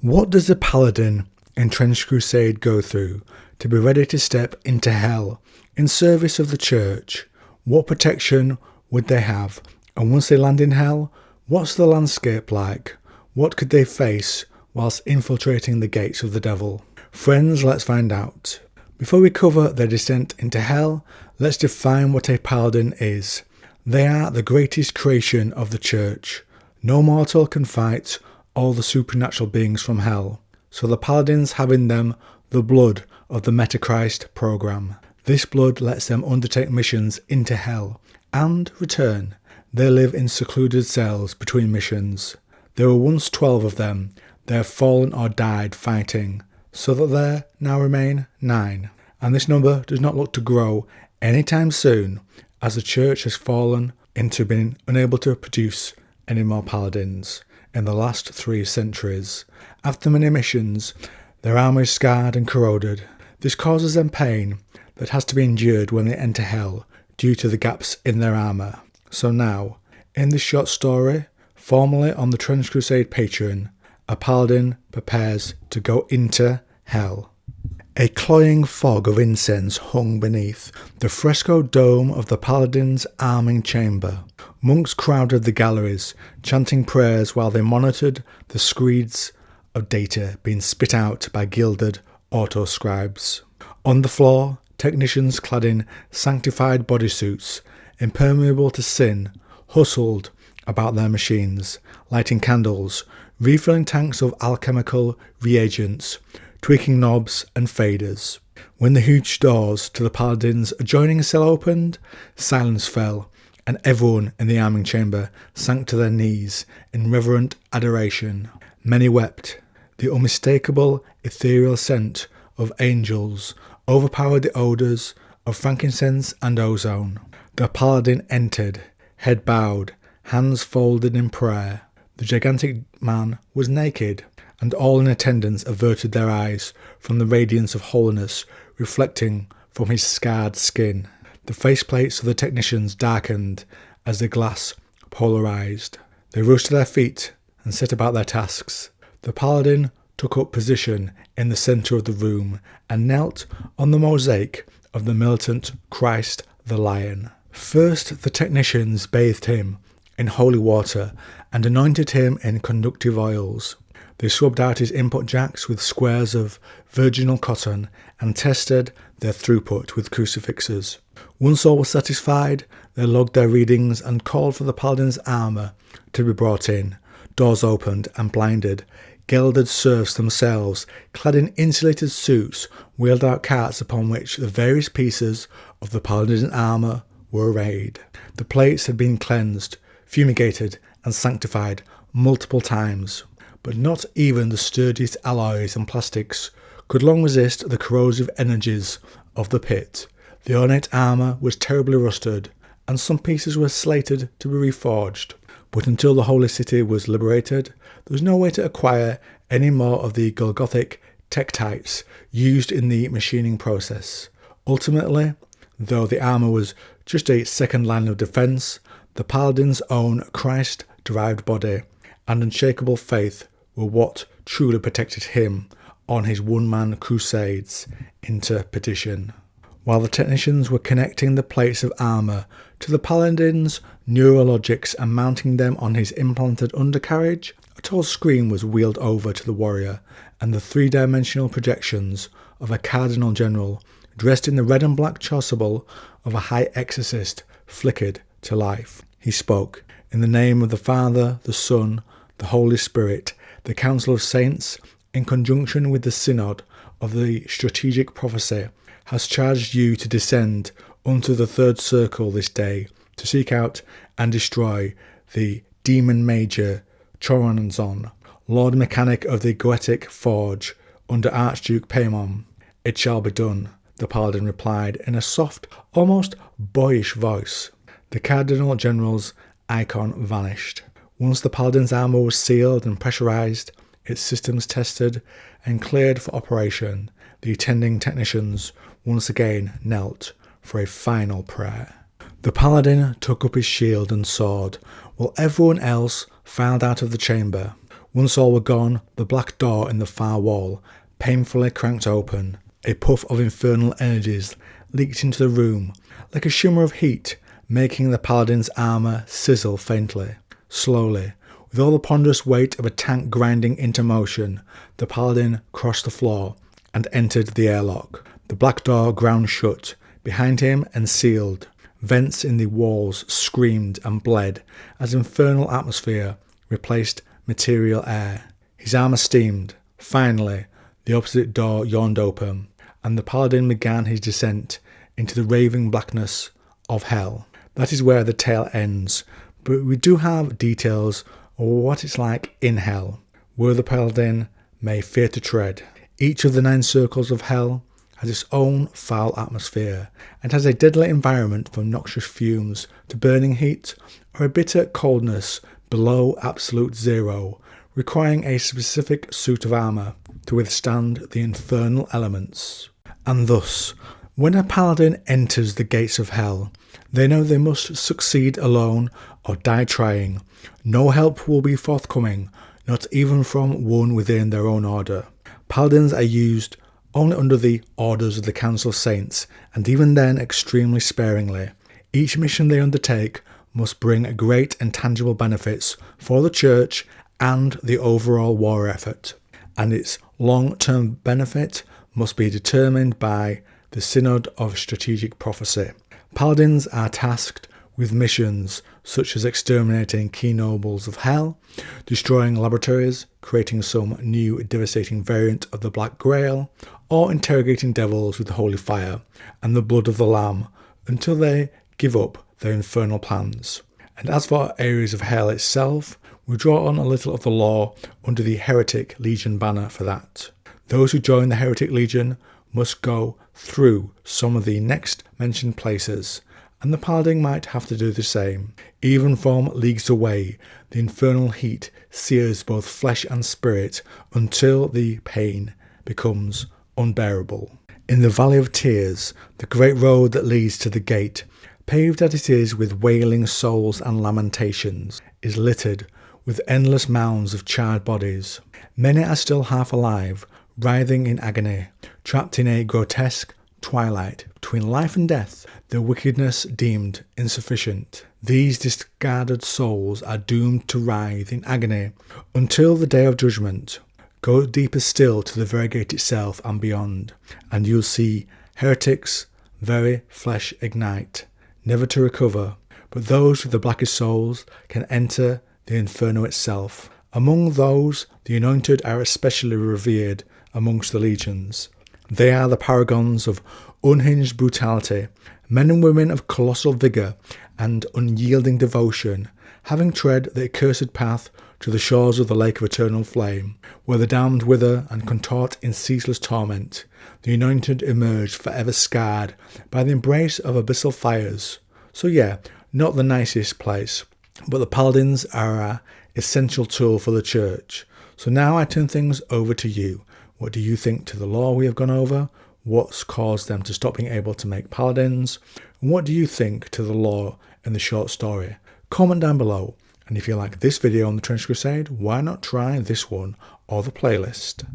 What does the Paladin in Trench Crusade go through to be ready to step into hell in service of the church? What protection would they have? And once they land in hell, what's the landscape like? What could they face whilst infiltrating the gates of the devil? Friends, let's find out. Before we cover their descent into hell, let's define what a Paladin is. They are the greatest creation of the church. No mortal can fight all the supernatural beings from hell, so the Paladins have in them the blood of the Metachrist program. This blood lets them undertake missions into hell and return. They live in secluded cells between missions. There were once 12 of them. They have fallen or died fighting, so that there now remain 9. And this number does not look to grow anytime soon, as the church has fallen into being unable to produce any more Paladins in the last 3 centuries. After many missions, their armour is scarred and corroded. This causes them pain that has to be endured when they enter hell due to the gaps in their armour. So now, in this short story, formerly on the Trench Crusade Patreon, a Paladin prepares to go into hell. A cloying fog of incense hung beneath the fresco dome of the Paladin's arming chamber. Monks crowded the galleries, chanting prayers while they monitored the screeds of data being spit out by gilded autoscribes. On the floor, technicians clad in sanctified bodysuits, impermeable to sin, hustled about their machines, lighting candles, refilling tanks of alchemical reagents, tweaking knobs and faders. When the huge doors to the Paladin's adjoining cell opened, silence fell, and everyone in the arming chamber sank to their knees in reverent adoration. Many wept. The unmistakable ethereal scent of angels overpowered the odours of frankincense and ozone. The Paladin entered, head bowed, hands folded in prayer. The gigantic man was naked, and all in attendance averted their eyes from the radiance of holiness reflecting from his scarred skin. The faceplates of the technicians darkened as the glass polarised. They rose to their feet and set about their tasks. The Paladin took up position in the centre of the room and knelt on the mosaic of the militant Christ the Lion. First, the technicians bathed him in holy water and anointed him in conductive oils. They swabbed out his input jacks with squares of virginal cotton and tested their throughput with crucifixes. Once all were satisfied, they logged their readings and called for the Paladin's armour to be brought in. Doors opened and blinded. Gelded serfs themselves, clad in insulated suits, wheeled out carts upon which the various pieces of the Paladin's armour were arrayed. The plates had been cleansed, fumigated and sanctified multiple times, but not even the sturdiest alloys and plastics could long resist the corrosive energies of the pit. The ornate armour was terribly rusted, and some pieces were slated to be reforged. But until the Holy City was liberated, there was no way to acquire any more of the Golgothic tektites used in the machining process. Ultimately, though the armour was just a second line of defence, the Paladin's own Christ-derived body and unshakable faith were what truly protected him on his one-man crusades into perdition. While the technicians were connecting the plates of armour to the Paladin's neurologics and mounting them on his implanted undercarriage, a tall screen was wheeled over to the warrior, and the 3-dimensional projections of a Cardinal General, dressed in the red and black chasuble of a high exorcist, flickered to life. He spoke, "In the name of the Father, the Son, the Holy Spirit, the Council of Saints, in conjunction with the Synod of the Strategic Prophecy, has charged you to descend unto the third circle this day, to seek out and destroy the Demon Major Choronzon, Lord Mechanic of the Goetic Forge, under Archduke Paimon. It shall be done," the Paladin replied in a soft, almost boyish voice. The Cardinal General's icon vanished. Once the Paladin's armour was sealed and pressurised, its systems tested and cleared for operation, the attending technicians once again knelt for a final prayer. The Paladin took up his shield and sword, while everyone else filed out of the chamber. Once all were gone, the black door in the far wall painfully cranked open. A puff of infernal energies leaked into the room, like a shimmer of heat, making the Paladin's armour sizzle faintly. Slowly, with all the ponderous weight of a tank grinding into motion, the Paladin crossed the floor and entered the airlock. The black door ground shut behind him and sealed. Vents in the walls screamed and bled as infernal atmosphere replaced material air. His armour steamed. Finally, the opposite door yawned open, and the Paladin began his descent into the raving blackness of hell. That is where the tale ends, but we do have details of what it's like in hell, where the Paladin may fear to tread. Each of the 9 circles of hell has its own foul atmosphere, and has a deadly environment from noxious fumes to burning heat or a bitter coldness below absolute zero, requiring a specific suit of armour to withstand the infernal elements. And thus, when a Paladin enters the gates of hell, they know they must succeed alone or die trying. No help will be forthcoming, not even from one within their own order. Paladins are used only under the orders of the Council of Saints, and even then extremely sparingly. Each mission they undertake must bring great and tangible benefits for the Church and the overall war effort, and its long-term benefit must be determined by the Synod of Strategic Prophecy. Paladins are tasked with missions such as exterminating key nobles of hell, destroying laboratories, creating some new devastating variant of the Black Grail, or interrogating devils with holy fire and the blood of the Lamb until they give up their infernal plans. And as for areas of hell itself, we draw on a little of the lore under the Heretic Legion banner for that. Those who join the Heretic Legion must go through some of the next mentioned places, and the Paladin might have to do the same. Even from leagues away, the infernal heat sears both flesh and spirit until the pain becomes unbearable. In the Valley of Tears, the great road that leads to the gate, paved as it is with wailing souls and lamentations, is littered with endless mounds of charred bodies. Many are still half alive, writhing in agony, trapped in a grotesque twilight between life and death, their wickedness deemed insufficient. These discarded souls are doomed to writhe in agony until the day of judgment. Go deeper still to the very gate itself and beyond, and you'll see heretics' very flesh ignite, never to recover. But those with the blackest souls can enter the Inferno itself. Among those, the anointed are especially revered amongst the legions. They are the paragons of unhinged brutality, men and women of colossal vigour and unyielding devotion, having tread the accursed path to the shores of the lake of eternal flame, where the damned wither and contort in ceaseless torment. The anointed emerge forever scarred by the embrace of abyssal fires. So yeah, not the nicest place, but the Paladins are an essential tool for the Church. So now I turn things over to you. What do you think to the lore we have gone over? What's caused them to stop being able to make Paladins? And what do you think to the lore in the short story? Comment down below. And if you like this video on the Trench Crusade, why not try this one or the playlist?